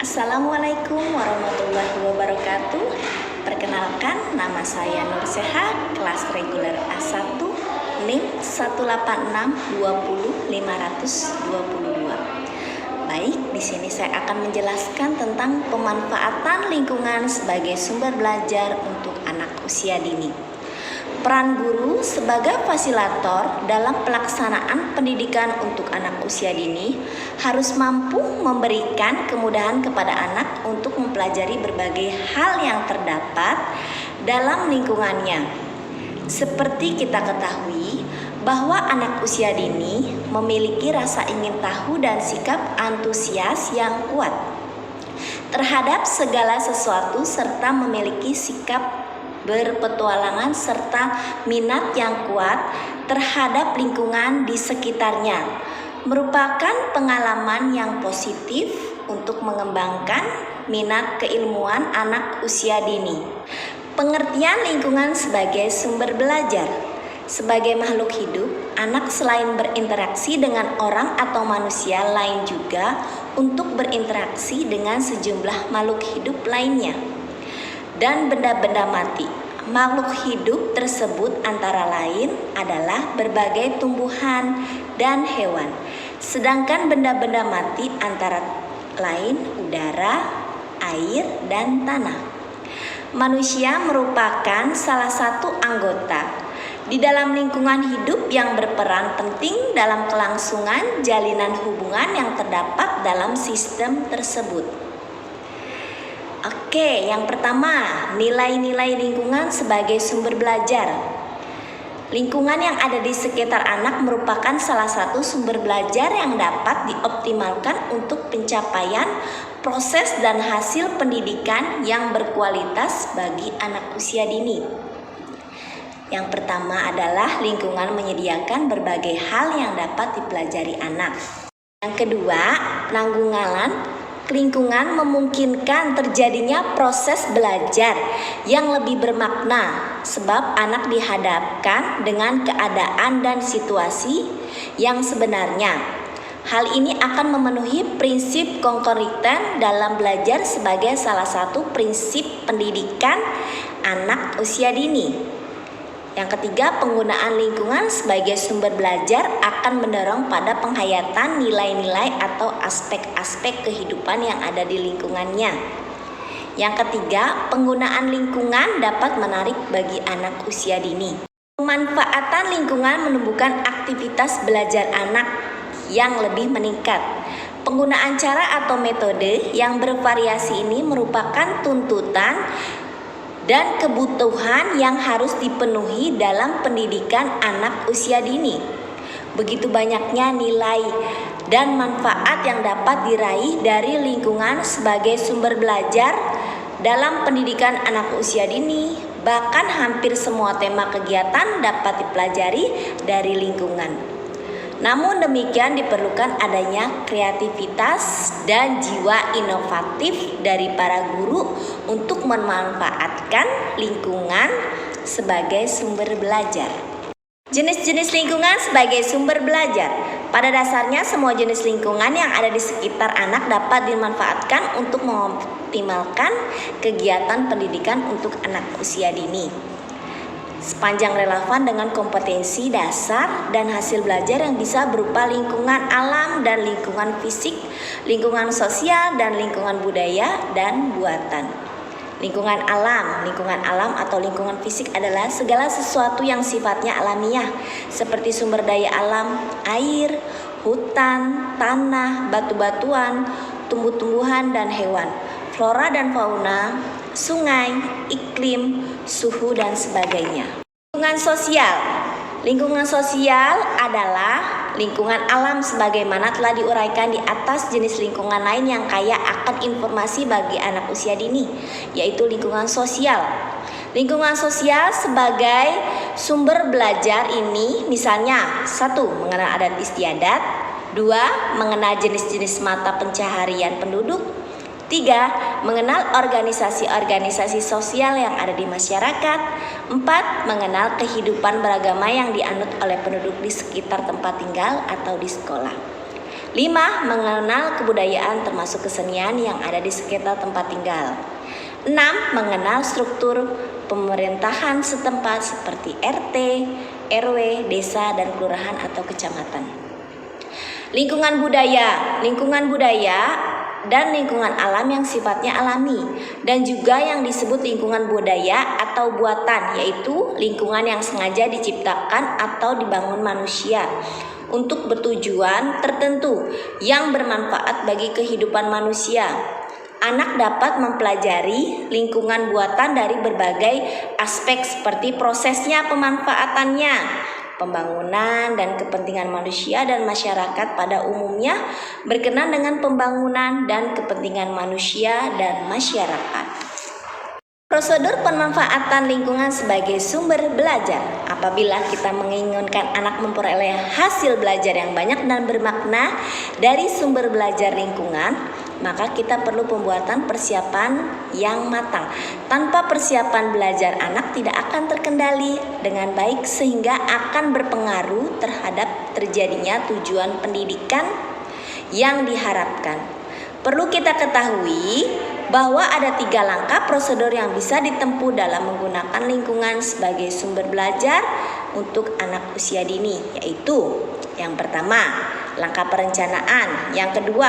Assalamualaikum warahmatullahi wabarakatuh. Perkenalkan, nama saya Nur Seha, kelas reguler A1, NIM 186200522. Baik, di sini saya akan menjelaskan tentang pemanfaatan lingkungan sebagai sumber belajar untuk anak usia dini. Peran guru sebagai fasilitator dalam pelaksanaan pendidikan untuk anak usia dini harus mampu memberikan kemudahan kepada anak untuk mempelajari berbagai hal yang terdapat dalam lingkungannya. Seperti kita ketahui bahwa anak usia dini memiliki rasa ingin tahu dan sikap antusias yang kuat terhadap segala sesuatu serta memiliki sikap berpetualangan serta minat yang kuat terhadap lingkungan di sekitarnya, merupakan pengalaman yang positif untuk mengembangkan minat keilmuan anak usia dini. Pengertian lingkungan sebagai sumber belajar. Sebagai makhluk hidup, anak selain berinteraksi dengan orang atau manusia lain juga untuk berinteraksi dengan sejumlah makhluk hidup lainnya dan benda-benda mati. Makhluk hidup tersebut antara lain adalah berbagai tumbuhan dan hewan. Sedangkan benda-benda mati antara lain udara, air, dan tanah. Manusia merupakan salah satu anggota di dalam lingkungan hidup yang berperan penting dalam kelangsungan jalinan hubungan yang terdapat dalam sistem tersebut. Oke, yang pertama, nilai-nilai lingkungan sebagai sumber belajar. Lingkungan yang ada di sekitar anak merupakan salah satu sumber belajar yang dapat dioptimalkan untuk pencapaian proses dan hasil pendidikan yang berkualitas bagi anak usia dini. Yang pertama adalah lingkungan menyediakan berbagai hal yang dapat dipelajari anak. Yang kedua, penanggulangan lingkungan memungkinkan terjadinya proses belajar yang lebih bermakna sebab anak dihadapkan dengan keadaan dan situasi yang sebenarnya. Hal ini akan memenuhi prinsip konkoriten dalam belajar sebagai salah satu prinsip pendidikan anak usia dini. Yang ketiga, penggunaan lingkungan sebagai sumber belajar akan mendorong pada penghayatan nilai-nilai atau aspek-aspek kehidupan yang ada di lingkungannya. Yang ketiga, penggunaan lingkungan dapat menarik bagi anak usia dini. Pemanfaatan lingkungan menumbuhkan aktivitas belajar anak yang lebih meningkat. Penggunaan cara atau metode yang bervariasi ini merupakan tuntutan dan kebutuhan yang harus dipenuhi dalam pendidikan anak usia dini. Begitu banyaknya nilai dan manfaat yang dapat diraih dari lingkungan sebagai sumber belajar dalam pendidikan anak usia dini. Bahkan hampir semua tema kegiatan dapat dipelajari dari lingkungan. Namun demikian diperlukan adanya kreativitas dan jiwa inovatif dari para guru untuk memanfaatkan lingkungan sebagai sumber belajar. Jenis-jenis lingkungan sebagai sumber belajar. Pada dasarnya semua jenis lingkungan yang ada di sekitar anak dapat dimanfaatkan untuk mengoptimalkan kegiatan pendidikan untuk anak usia dini. Sepanjang relevan dengan kompetensi dasar dan hasil belajar yang bisa berupa lingkungan alam dan lingkungan fisik, lingkungan sosial dan lingkungan budaya dan buatan. Lingkungan alam atau lingkungan fisik adalah segala sesuatu yang sifatnya alamiah seperti sumber daya alam, air, hutan, tanah, batu-batuan, tumbuh-tumbuhan dan hewan, flora dan fauna, sungai, iklim, suhu, dan sebagainya. Lingkungan sosial adalah lingkungan alam sebagaimana telah diuraikan di atas. Jenis lingkungan lain yang kaya akan informasi bagi anak usia dini, yaitu lingkungan sosial. Lingkungan sosial sebagai sumber belajar ini misalnya 1. Mengenal adat istiadat, 2. Mengenal jenis-jenis mata pencaharian penduduk, 3. Mengenal organisasi-organisasi sosial yang ada di masyarakat. 4. Mengenal kehidupan beragama yang dianut oleh penduduk di sekitar tempat tinggal atau di sekolah. 5. Mengenal kebudayaan termasuk kesenian yang ada di sekitar tempat tinggal. 6. Mengenal struktur pemerintahan setempat seperti RT, RW, desa, dan kelurahan atau kecamatan. Lingkungan budaya dan lingkungan alam yang sifatnya alami, dan juga yang disebut lingkungan budaya atau buatan, yaitu lingkungan yang sengaja diciptakan atau dibangun manusia untuk bertujuan tertentu yang bermanfaat bagi kehidupan manusia. Anak dapat mempelajari lingkungan buatan dari berbagai aspek seperti prosesnya pemanfaatannya, pembangunan dan kepentingan manusia dan masyarakat pada umumnya berkenan dengan pembangunan dan kepentingan manusia dan masyarakat. Prosedur pemanfaatan lingkungan sebagai sumber belajar. Apabila kita menginginkan anak memperoleh hasil belajar yang banyak dan bermakna dari sumber belajar lingkungan, maka kita perlu pembuatan persiapan yang matang. Tanpa persiapan belajar, anak tidak akan terkendali dengan baik sehingga akan berpengaruh terhadap terjadinya tujuan pendidikan yang diharapkan. Perlu kita ketahui bahwa ada 3 langkah prosedur yang bisa ditempuh dalam menggunakan lingkungan sebagai sumber belajar untuk anak usia dini, yaitu yang pertama, langkah perencanaan, yang kedua,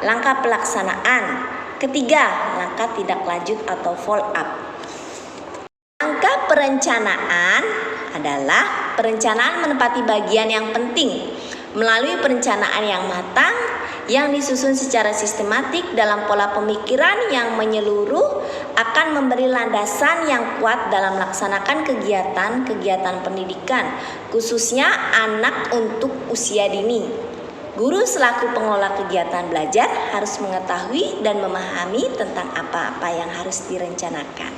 langkah pelaksanaan, ketiga, langkah tindak lanjut atau follow up. Langkah perencanaan adalah perencanaan menempati bagian yang penting melalui perencanaan yang matang yang disusun secara sistematik dalam pola pemikiran yang menyeluruh akan memberi landasan yang kuat dalam melaksanakan kegiatan-kegiatan pendidikan, khususnya anak untuk usia dini. Guru selaku pengelola kegiatan belajar harus mengetahui dan memahami tentang apa-apa yang harus direncanakan.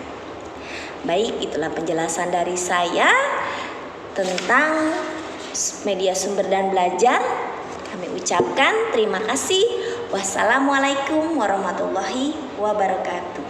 Baik, itulah penjelasan dari saya tentang media sumber dan belajar. Kami ucapkan terima kasih. Wassalamualaikum warahmatullahi wabarakatuh.